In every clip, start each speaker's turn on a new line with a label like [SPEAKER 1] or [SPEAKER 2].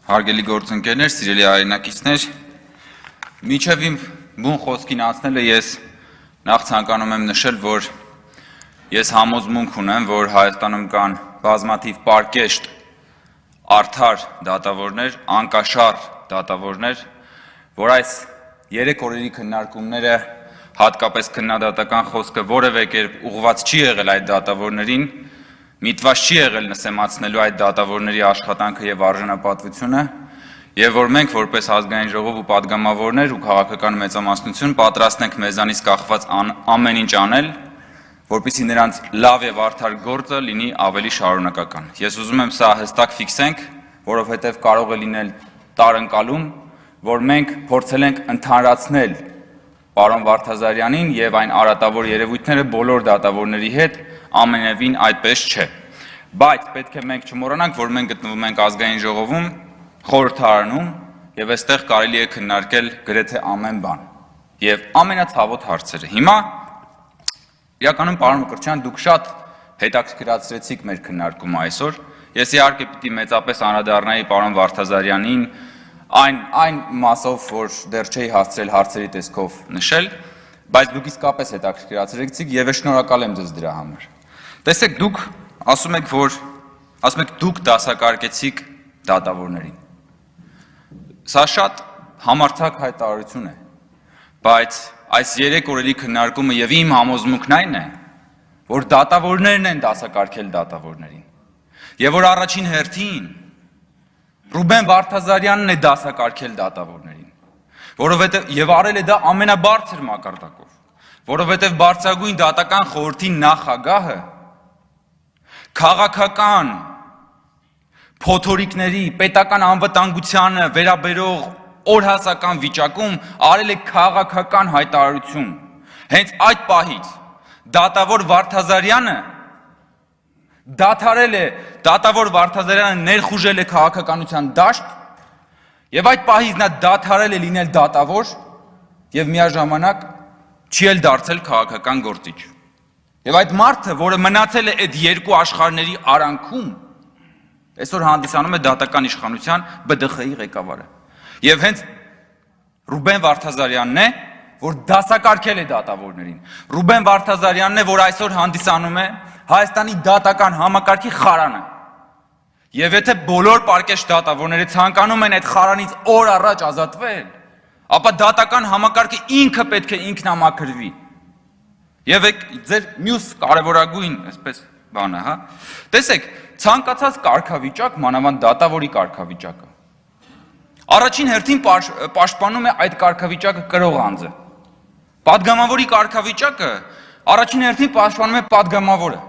[SPEAKER 1] Հարգելի գործընկերներ, սիրելի հայրենակիցներ, մինչև իմ բուն խոսքին անցնելը ես նախ ցանկանում եմ նշել, որ ես համոզմունք ունեմ, որ Հայաստանում կան բազմաթիվ պարկեշտ արդար դատավորներ, անկաշառ դատավորներ, որ այս 3 օրերի քննարկումները, հատկապես քննադատական խոսքը որևէ կերպ ուղղված չի եղել այդ դատավորներին, միտված չի եղել նսեմացնելու այդ դատավորների աշխատանքը եւ արժանապատվությունը, եւ որ մենք որպես ազգային ժողով ու падգամավորներ ու քաղաքական մեծամասնություն պատրաստ ենք մեզանից կախված ամեն ինչ անել, որպեսզի նրանց լավ եւ արդար գործը լինի ավելի շարունակական։ Ես ուզում եմ սա հստակ ֆիքսենք, որովհետեւ կարող է լինել տարընկալում, որ մենք փորձել ենք ընդհանրացնել պարոն Վարդազարյանին եւ այն արատավոր երևույթները բոլոր դատավորների հետ, ամենևին այդպես չէ։ Բայց պետք է մենք չմոռանանք, որ մենք գտնվում ենք ազգային ժողովում, խորհրդարանում եւ այստեղ կարելի է քննարկել գրեթե ամեն բան եւ ամենացավոտ հարցերը։ Հիմա իրականում պարոն Մկրտչյան, դուք շատ հետաքրքրացրեցիք մեր քննարկումը այսօր։ Ես իհարկե պիտի մեծապես անդրադառնայի պարոն Վարդազարյանին այն մասով, որ դեռ չէի հասցրել հարցերի տեսքով նշել, բայց դուք իսկապես հետաքրքրացրեցիք եւ շնորհակալ եմ ձեզ դրա համար։ Տեսեք, դուք ասում եք դուք դասակարգեցիք դատավորներին։ Սա շատ համարձակ հայտարարություն է, բայց այս 3 օրերի քննարկումը եւ իմ համոզմունքն այն է, որ դատավորներն են դասակարգել դատավորներին։ Եվ որ առաջին հերթին Ռուբեն Վարդազարյանն է դասակարգել դատավորներին, որովհետև եւ արել է դա ամենաբարձր մակարդակով, որովհետև բարձրագույն դատական խորհրդի նախագահը քաղաքական փոթորիկների, պետական անվտանգությանը վերաբերող օրհասական վիճակում արել է քաղաքական հայտարարություն։ Հենց այդ պահից դատավոր Վարդազարյանը դադարել է, դատավոր Վարդազարյանը ներխուժել է քաղաքականության դաշտ եւ այդ պահից նա դադարել է լինել դատավոր եւ միաժամանակ չի էլ դարձել քաղաքական գործիչ։ Եվ այդ մարդը, որը մնացել է այդ երկու աշխարհների արանքում, այսօր հանդիսանում է դատական իշխանության ԲԴԽ-ի ղեկավարը։ Եվ հենց Ռուբեն Վարդազարյանն է, որ դասակարգել է դատավորներին։ Ռուբեն Վարդազարյանն է, որ այսօր հանդիսանում է Հայաստանի դատական համակարգի խարանը։ Եվ եթե բոլոր պարկեշտ դատավորները ցանկանում են այդ խարանից օր առաջ ազատվել, ապա դատական համակարգը ինքը պետք է ինքնամաքրվի։ Եվ ձեր մյուս կարևորագույն, այսպես բանը, հա։ Տեսեք, ցանկացած կարգավիճակ, մանավանդ դատավորի կարգավիճակը, առաջին հերթին պաշտպանում է այդ կարգավիճակը կրող անձը։ Պատգամավորի կարգավիճակը առաջին հերթին պաշտպանում է պատգամավորը։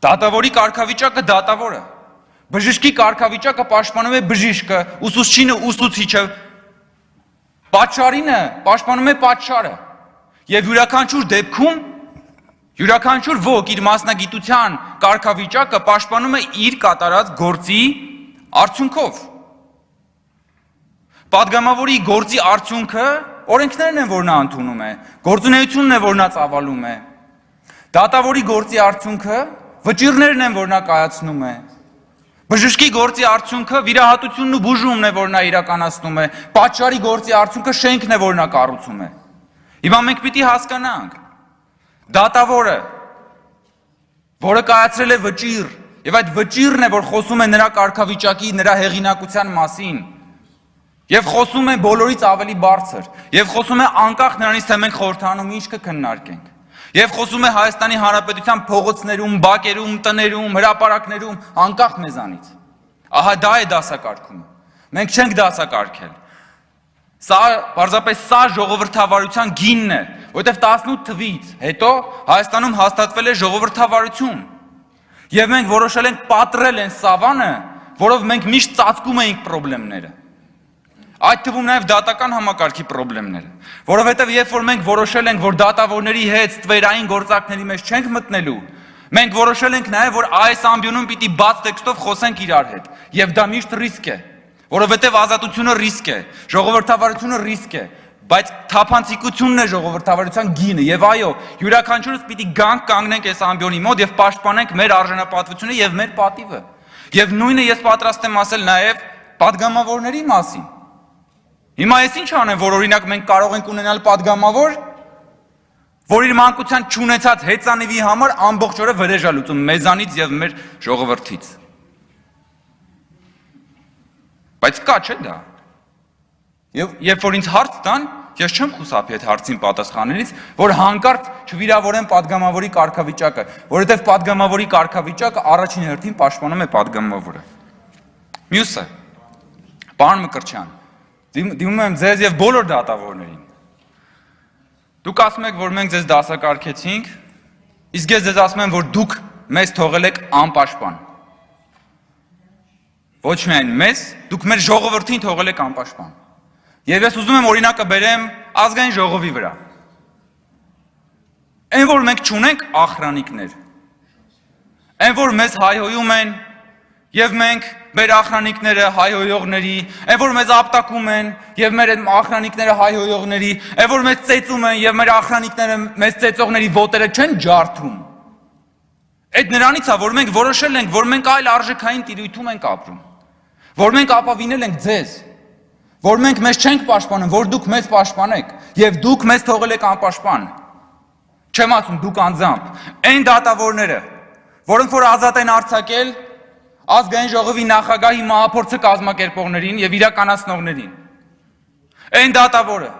[SPEAKER 1] Դատավորի կարգավիճակը դատավորը։ Բժշկի կարգավիճակը պաշտպանում է բժիշկը, ուսուցչինը ուսուցիչը, պատշարինը պաշտպանում է պատշարը։ Եվ յուրաքանչյուր դեպքում յուրաքանչյուր ոք իր մասնագիտության կարգավիճակը պաշտպանում է իր կատարած գործի արդյունքով։ Պատգամավորի գործի արդյունքը օրենքներն են, որ նա ընդունում է, գործունեությունն է, որ նա ծավալում է։ Դատավորի գործի արդյունքը վճիռներն են, որ նա կայացնում է։ Բժշկի գործի արդյունքը վիրահատությունն ու բուժումն է, որ նա իրականացնում է։ Պատշարի գործի արդյունքը շենքն է, որ նա կառուցում է։ Հիմա մենք պիտի հասկանանք, դատավորը, որը կայացրել է վճիռ, եւ այդ վճիռն է, որ խոսում է նրա կարգավիճակի, նրա հեղինակության մասին, եւ խոսում է բոլորից ավելի բարձր, եւ խոսում է անկախ նրանից, թե մենք խորհրդանում ինչ կքննարկենք, եւ խոսում է Հայաստանի Հանրապետության փողոցներում, բակերում, տներում, հրապարակներում, անկախ մեզանից։ Ահա դա է դասակարգումը։ Մենք չենք դասակարգել։ Սա պարզապես սա ժողովրդավարության գինն է, որտեղ 18 թվից հետո Հայաստանում հաստատվել է ժողովրդավարություն։ Եվ մենք որոշել ենք պատռել են սավանը, որով մենք միշտ ծածկում էինք խնդիրները։ Այդ թվում նաև դատական համակարգի խնդիրները, որովհետև երբ որ մենք որոշել ենք, որ դատավորների հետ ստվերային գործակների մեջ չենք մտնելու, մենք որոշել ենք նաև, որ այս ամբիոնում պիտի բաց տեքստով խոսենք իրար հետ, եւ դա միշտ ռիսկ է, որովհետև ազատությունը ռիսկ է, ժողովրդավարությունը ռիսկ է, բայց թափանցիկությունն է ժողովրդավարության գինը, եւ այո, յուրաքանչյուրս պիտի գանք կանգնենք այս ամբիոնի մոտ եւ պաշտպանենք մեր արժանապատվությունը եւ մեր պատիվը։ Եվ նույնը ես պատրաստ եմ ասել նաև падգամավորների մասին։ Հիմա ես ինչ անեմ, որ օրինակ մենք կարող ենք ունենալ падգամավոր, որ իր մանկության չունեցած հեծանիվի համար ամբողջ օրը վրեժ է լուծում մեզանից եւ մեր ժողովրդից։ Բայց կա չէ դա։ Եվ երբ որ ինձ հարց տան, ես չեմ խուսափի այդ հարցին պատասխանելից, որ հանկարծ չվիրավորեմ падգամավորի կարգավիճակը, որովհետև падգամավորի կարգավիճակը առաջին հերթին պաշտպանում է падգամավորը։ Մյուսը, պարոն Մկրտչյան, դիմում եմ ձեզ եւ բոլոր դատավորներին։ Դուք ասում եք, որ մենք ձեզ դասակարգեցինք, իսկ ես ձեզ ասում եմ, որ դուք մեզ թողել եք անպաշտպան։ Ոչ միայն մեզ, դուք մեր ժողովրդին թողել եք անպաշտպան։ Եվ ես ուզում եմ օրինակը բերեմ ազգային ժողովի վրա։ Այն որ մենք չունենք ախրանիկներ, այն որ մեզ հայհոյում են եւ մենք մեր ախրանիկները հայհոյողների, այն որ մեզ ապտակում են եւ մեր այդ ախրանիկները հայհոյողների, այն որ մեզ ծեծում են եւ մեր ախրանիկները մեզ ծեծողների ոտերը չեն ջարդում։ Այդ նրանից է, որ մենք որոշել ենք, որ մենք այլ արժեքային տիրույթում ենք ապրում, որ մենք ապավինել ենք ձեզ, որ մենք մեզ չենք պաշտպանում, որ դուք մեզ պաշտպանեք եւ դուք մեզ թողել եք անպաշտպան։ Չեմ ասում դուք անձամբ, այն դատավորները, որոնք որ ազատ են արձակել ազգային ժողովի նախագահի մահափորձը կազմակերպողներին եւ իրականացնողներին։ Այն դատավորը,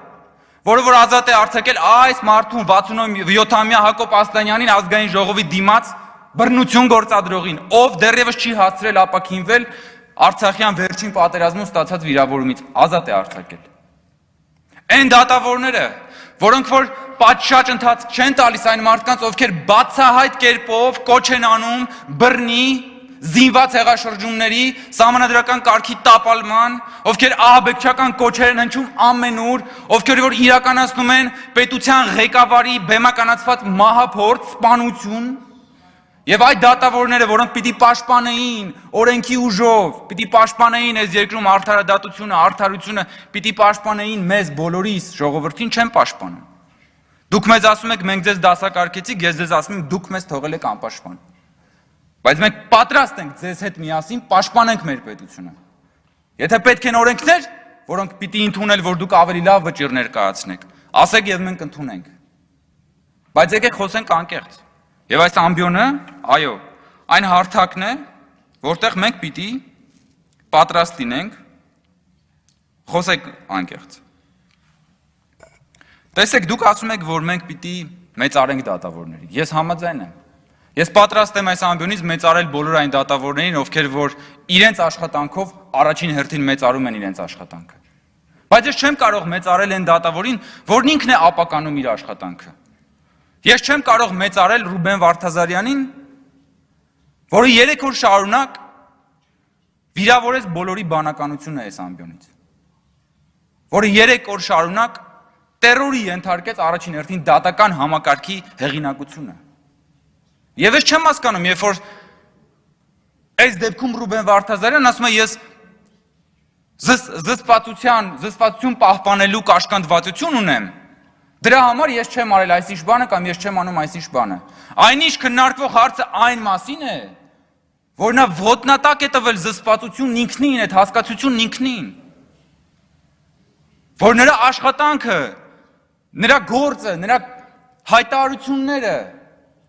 [SPEAKER 1] որը որ ազատ է արձակել այս մարդուն 67-ամյա Հակոբ Աստանյանին ազգային ժողովի դիմաց բռնություն գործադրողին, ով դեռևս չի հասցրել ապաքինվել Արցախյան վերջին պատերազմում ստացած վիրավորումից, ազատ է արձակել։ Այն դատավորները, որոնք որ պատշաճ ընթացք չեն տալիս այն մարդկանց, ովքեր բացահայտ կերպով կոչ են անում բռնի, զինված հեղաշրջումների, սահմանադրական կարգի տապալման, ովքեր ահաբեկչական կոչեր են հնչում ամենուր, ովքեր որ իրականացնում են պետության ղեկավարի բեմականացված մահափորձ, սպանություն, եւ այդ դատավորները, որոնք պիտի պաշտպանեին օրենքի ուժով, պիտի պաշտպանեին այս երկրում արդարադատությունը, արդարությունը, պիտի պաշտպանեին մեզ բոլորիս ժողովրդին, չեն պաշտպանում։ Դուք մեզ ասում եք, մենք ձեզ դասակարգեցինք, ես ձեզ ասում եմ, դուք մեզ թողել եք անպաշտպան։ Բայց մենք պատրաստ ենք ձեզ հետ միասին պաշտպանենք մեր պետությունը։ Եթե պետք են օրենքներ, որոնք պիտի ընդունել, որ դուք ավելի լավ վճիռներ կայացնեք, ասեք եւ մենք ընդունենք։ Բայց եկեք խոսենք անկեղծ։ Եվ այս ամբիոնը, այո, այն հարթակն է, որտեղ մենք պիտի պատրաստ լինենք, խոսեք անկեղծ։ Տեսեք, դուք ասում եք, որ մենք պիտի մեծարենք դատավորներին։ Ես համաձայն եմ։ Ես պատրաստ եմ այս ամբիոնից մեծարել բոլոր այն դատավորներին, ովքեր որ իրենց աշխատանքով առաջին հերթին մեծարում են իրենց աշխատանքը։ Բայց ես չեմ կարող մեծարել այն դատավորին, որն ինքն է ապականում իր աշխատանքը։ Ես չեմ կարող մեծարել Ռուբեն Վարդազարյանին, որը 3 օր շարունակ վիրավորեց բոլորի բանականությունը այս ամբիոնից, որը 3 օր շարունակ տերորի ենթարկեց առաջին հերթին դատական համակարգի հեղինակությունը։ Եվ ես չեմ հասկանում, երբ որ այս դեպքում Ռուբեն Վարդազարյանն ասում է ես զսպվածություն պահպանելու կաշկանդվածություն ունեմ, դրա համար ես չեմ արել այսինչ բանը կամ ես չեմ անում այսինչ բանը։ Այնինչ քննարկվող հարցը այն մասին է, որ նա ոտնատակ է տվել զսպվածությունն ինքնին, այդ հասկացությունն ինքնին, որ նրա աշխատանքը, նրա գործը, նրա հայտարարությունները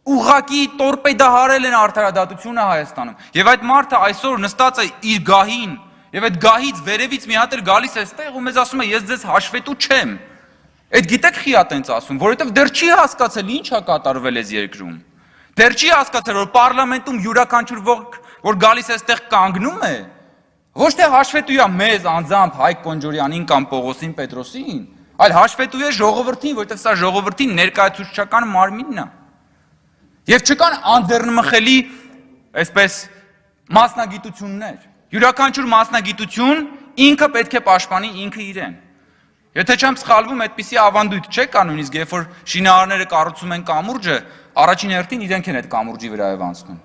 [SPEAKER 1] ուղղակի տորպեդահարել են արդարադատությունը Հայաստանում։ Եվ այդ մարդը այսօր նստած է իր գահին, եւ այդ գահից վերևից մի հատ էլ գալիս է այստեղ ու մեզ ասում է ես ձեզ հաշվետու չեմ։ Այդ գիտեք խի է տենց ասում, որովհետև դեռ չի հասկացել ինչ է կատարվել այս երկրում։ Դեռ չի հասկացել, որ պարլամենտում յուրաքանչյուր ոք, որ գալիս է այստեղ կանգնում է, ոչ թե հաշվետու է մեզ անձամբ Հայկ Կոնջորյանին կամ Պողոսին Պետրոսին, այլ հաշվետու է ժողովրդին, որովհետև սա ժողովրդի ներկայացուցչական մարմինն է։ Եվ չկան անձեռնմխելի, այսպես, մասնագիտություններ։ Յուրաքանչյուր մասնագիտություն ինքը պետք է պաշտպանի ինքը իրեն։ Եթե չեմ սխալվում, այդպիսի ավանդույթ չէ կա նույնիսկ, երբ որ շինարարները կառուցում են կամուրջը, առաջին հերթին իրենք են այդ կամուրջի վրայով անցնում։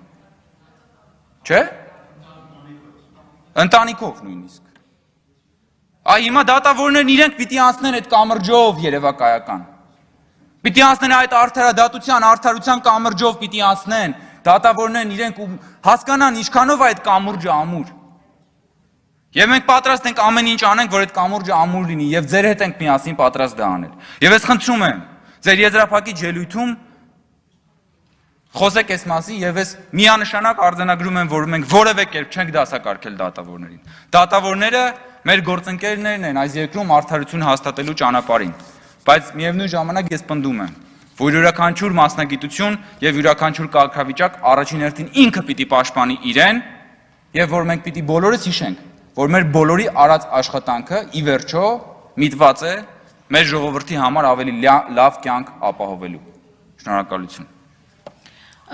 [SPEAKER 1] Չէ՞։ Ընտանիքով նույնիսկ։ Այ հիմա դատավորներն իրենք պիտի անցնեն այդ կամրջով երևակայական։ Պիտի անցնեն այդ արդարության կամրջով պիտի անցնեն, դատավորներն իրենք ու հասկանան ինչքանով այդ կամուրջը ամուր։ Եվ մենք պատրաստ ենք ամեն ինչ անենք, որ այդ կամուրջը ամուր լինի եւ ձեր հետ ենք միասին պատրաստ դա անել։ Եվ ես խնդրում եմ, ձեր եզրափակիչ ելույթում խոսեք այս մասին եւ ես միանշանակ արձանագրում եմ, որ մենք որևէ կերպ չենք դասակարգել դատավորներին։ Դատավորները մեր գործընկերներն են այս երկրում արդարություն հաստատելու ճանապարհին, բայց միևնույն ժամանակ ես պնդում եմ, որ յուրաքանչյուր մասնագիտություն եւ յուրաքանչյուր կարգավիճակ առաջին հերթին ինքը պիտի պաշտպանի իրեն եւ որ մենք պիտի բոլորս հիշենք, որ մեր բոլորի արած աշխատանքը ի վերջո միտված է մեր ժողովրդի համար ավելի լավ կյանք ապահովելու։ Շնորհակալություն։